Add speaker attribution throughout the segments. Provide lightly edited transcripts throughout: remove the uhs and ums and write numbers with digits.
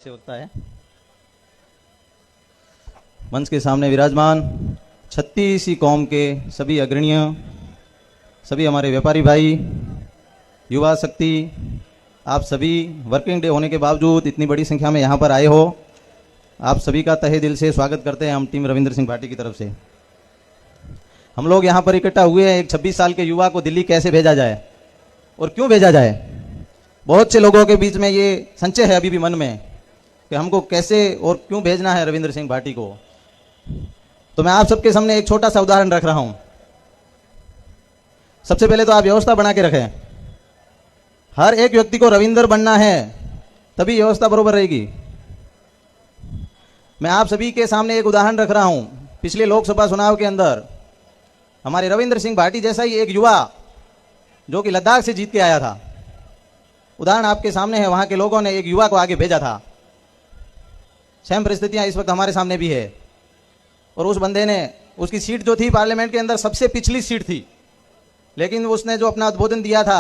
Speaker 1: से होता है। मंच के सामने विराजमान 36 कौम के सभी अग्रणीय, सभी हमारे व्यापारी भाई, युवा शक्ति, आप सभी वर्किंग डे होने के बावजूद इतनी बड़ी संख्या में यहाँ पर आए हो, आप सभी का तहे दिल से स्वागत करते हैं हम टीम रविंद्र सिंह भाटी की तरफ से। हम लोग यहाँ पर इकट्ठा हुए हैं एक 26 साल के युवा को दिल्ली कैसे भेजा जाए और क्यों भेजा जाए। बहुत से लोगों के बीच में ये संशय है अभी भी मन में कि हमको कैसे और क्यों भेजना है रविंद्र सिंह भाटी को। तो मैं आप सबके सामने एक छोटा सा उदाहरण रख रहा हूं। सबसे पहले तो आप व्यवस्था बना के रखें। हर एक व्यक्ति को रविंद्र बनना है, तभी व्यवस्था बरोबर रहेगी। मैं आप सभी के सामने एक उदाहरण रख रहा हूं। पिछले लोकसभा चुनाव के अंदर हमारे रविंद्र सिंह भाटी जैसा ही एक युवा जो कि लद्दाख से जीत के आया था, उदाहरण आपके सामने है। वहां के लोगों ने एक युवा को आगे भेजा था। सेम परिस्थितियां इस वक्त हमारे सामने भी है। और उस बंदे ने, उसकी सीट जो थी पार्लियामेंट के अंदर सबसे पिछली सीट थी, लेकिन उसने जो अपना उद्बोधन दिया था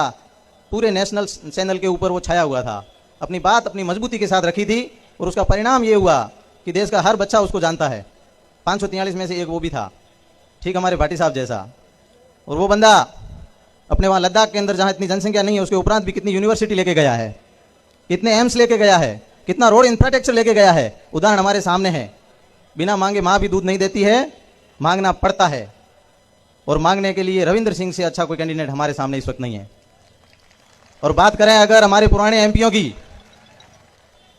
Speaker 1: पूरे नेशनल चैनल के ऊपर वो छाया हुआ था। अपनी बात अपनी मजबूती के साथ रखी थी और उसका परिणाम ये हुआ कि देश का हर बच्चा उसको जानता है। 543 में से एक वो भी था, ठीक हमारे भाटी साहब जैसा। और वो बंदा अपने वहाँ लद्दाख के अंदर जहाँ इतनी जनसंख्या नहीं है उसके उपरांत भी कितनी यूनिवर्सिटी लेके गया है, कितने एम्स लेके गया है, कितना रोड इंफ्रास्ट्रक्चर लेके गया है। उदाहरण हमारे सामने है। बिना मांगे माँ भी दूध नहीं देती है, मांगना पड़ता है। और मांगने के लिए रविंद्र सिंह से अच्छा कोई कैंडिडेट हमारे सामने इस वक्त नहीं है। और बात करें अगर हमारे पुराने एमपीओ की,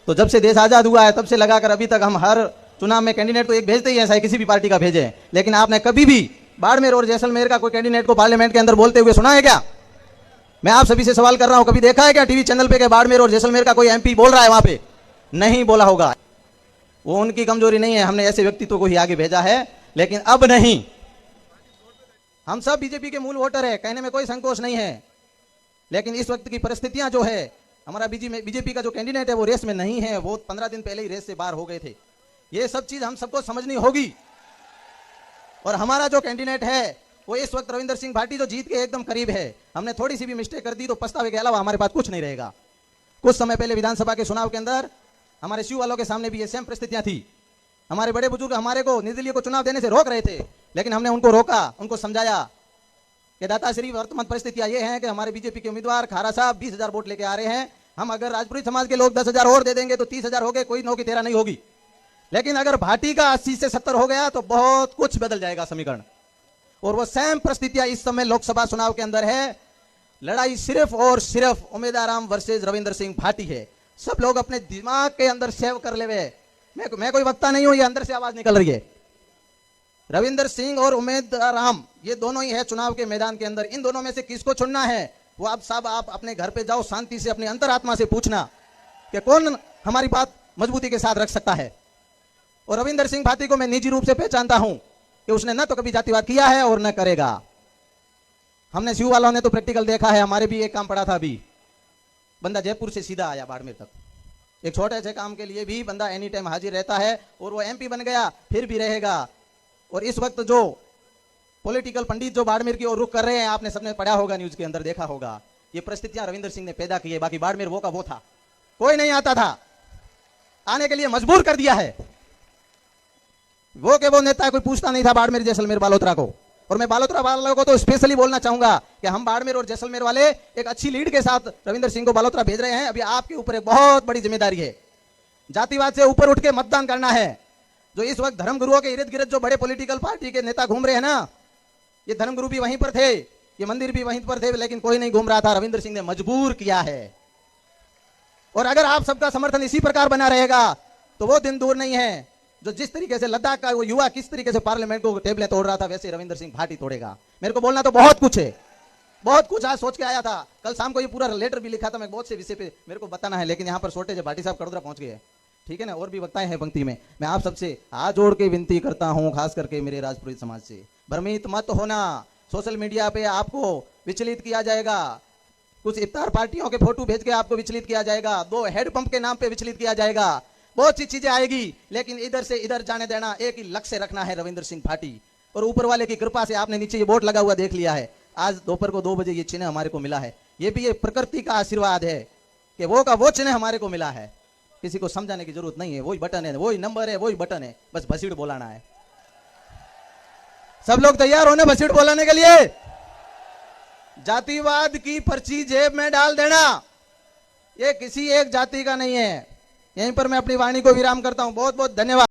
Speaker 1: तो जब से देश आजाद हुआ है तब से लगाकर अभी तक हम हर चुनाव में कैंडिडेट तो एक भेजते ही हैं, चाहे किसी भी पार्टी का भेजे। लेकिन आपने कभी भी बाड़मेर और जैसलमेर का कोई कैंडिडेट को पार्लियामेंट के अंदर बोलते हुए सुना है क्या? मैं आप सभी से सवाल कर रहा हूं, कभी देखा है क्या टीवी चैनल पे कि बाड़मेर और जैसलमेर का कोई एमपी बोल रहा है? वहां पे नहीं बोला होगा। वो उनकी कमजोरी नहीं है, हमने ऐसे व्यक्तित्व को ही आगे भेजा है। लेकिन अब नहीं, हम सब बीजेपी के मूल वोटर है, कहने में कोई संकोच नहीं है। लेकिन इस वक्त की परिस्थितियां जो है, हमारा बीजेपी का जो कैंडिडेट है वो रेस में नहीं है। वो 15 दिन पहले ही रेस से बाहर हो गए थे। ये सब चीज हम सबको समझनी होगी। और हमारा जो कैंडिडेट है वो इस वक्त रविंद्र सिंह भाटी जो जीत के एकदम करीब है। हमने थोड़ी सी भी मिस्टेक कर दी तो पछतावे के अलावा हमारे पास कुछ नहीं रहेगा। कुछ समय पहले विधानसभा के चुनाव के अंदर हमारे शिव वालों के सामने भी ये सेम परिस्थितियां थी। हमारे बड़े बुजुर्ग हमारे को निर्दलीय को चुनाव देने से रोक रहे थे, लेकिन हमने उनको रोका, उनको समझाया कि दाताश्री वर्तमान परिस्थितियां ये हैं कि हमारे बीजेपी के उम्मीदवार खारा साहब 20,000 वोट लेके आ रहे हैं। हम अगर राजपुरी समाज के लोग 10,000 और दे देंगे तो 30,000 हो गए, कोई 9 की 13 नहीं होगी। लेकिन अगर भाटी का 80 से 70 हो गया तो बहुत कुछ बदल जाएगा समीकरण। और वो सेम परिस्थितियां इस समय लोकसभा चुनाव के अंदर है। लड़ाई सिर्फ और सिर्फ उम्मीदवार वर्सेज रविंद्र सिंह भाटी है। सब लोग अपने दिमाग के अंदर सेव कर ले। मैं कोई वक्ता नहीं हूं, ये अंदर से आवाज निकल रही है। रविंद्र सिंह और उम्मीदवार ये दोनों ही है चुनाव के मैदान के अंदर। इन दोनों में से किसको चुनना है वो आप सब आप अपने घर पे जाओ, शांति से अपनी अंतरात्मा से पूछना कि कौन हमारी बात मजबूती के साथ रख सकता है। और रविंद्र सिंह भाटी को मैं निजी रूप से पहचानता हूं कि उसने न तो कभी जातिवाद किया है और न करेगा। हमने शिव वालों ने तो प्रैक्टिकल देखा है। हमारे भी एक काम पड़ा था, अभी बंदा जयपुर से सीधा आया बाड़मेर तक, एक छोटे से काम के लिए भी बंदा एनी टाइम हाजिर रहता है और वो एमपी बन गया, फिर भी रहेगा। और इस वक्त जो पॉलिटिकल पंडित जो बाड़मेर की ओर रुख कर रहे हैं, आपने सबने पढ़ा होगा, न्यूज के अंदर देखा होगा, ये परिस्थितियां रविंद्र सिंह ने पैदा की है। बाकी बाड़मेर वो का वो था, कोई नहीं आता था, आने के लिए मजबूर कर दिया है। वो के वो नेता कोई पूछता नहीं था बाड़मेर जैसलमेर बालोतरा को। और मैं बालोतरा वालों को तो स्पेशली बोलना चाहूंगा कि हम बाड़मेर और जैसलमेर वाले एक अच्छी लीड के साथ रविंद्र सिंह को बालोतरा भेज रहे हैं। अभी आपके ऊपर एक बहुत बड़ी जिम्मेदारी है, जातिवाद से ऊपर उठ के मतदान करना है। जो इस वक्त धर्मगुरुओं के इर्द गिर्द जो बड़े पॉलिटिकल पार्टी के नेता घूम रहे हैं ना, ये धर्मगुरु भी वहीं पर थे, ये मंदिर भी वहीं पर थे, लेकिन कोई नहीं घूम रहा था। रविंद्र सिंह ने मजबूर किया है। और अगर आप सबका समर्थन इसी प्रकार बना रहेगा तो वो दिन दूर नहीं है जो जिस तरीके से लद्दाख का वो युवा किस तरीके से पार्लियामेंट को टेबलें तोड़ रहा था, वैसे रविंद्र सिंह भाटी तोड़ेगा। मेरे को बोलना तो बहुत कुछ है, बहुत कुछ आज सोच के आया था। कल शाम को ये पूरा लेटर भी लिखा था मैं, बहुत से विषय पे मेरे को बताना है, लेकिन यहाँ पर शॉर्टेज है। भाटी साहब कड़ोदरा पहुंच गए, ठीक है ना, और भी वक्ताएं हैं पंक्ति में। मैं आप सबसे हाथ जोड़ के विनती करता हूँ, खास करके मेरे राजपुरी समाज से, भ्रमित मत होना। सोशल मीडिया पे आपको विचलित किया जाएगा, कुछ इफ्तार पार्टियों के फोटो भेज के आपको विचलित किया जाएगा, 2 हेड पंप के नाम पे विचलित किया जाएगा, बहुत सी चीजें आएगी। लेकिन इधर से इधर जाने देना, एक ही लक्ष्य रखना है, रविंद्र सिंह भाटी। और ऊपर वाले की कृपा से आपने नीचे ये बोर्ड लगा हुआ देख लिया है। आज दोपहर को 2 बजे ये चिन्ह हमारे को मिला है। ये भी ये प्रकृति का आशीर्वाद है कि वो का वो चिन्ह हमारे को मिला है। किसी को समझाने की जरूरत नहीं है, वही बटन है, वही नंबर है, वही बटन है, बस भसीड़ बोलाना है। सब लोग तैयार होने भसीड़ बोलाने के लिए? जातिवाद की पर्ची जेब में डाल देना, ये किसी एक जाति का नहीं है। यहीं पर मैं अपनी वाणी को विराम करता हूं। बहुत बहुत धन्यवाद।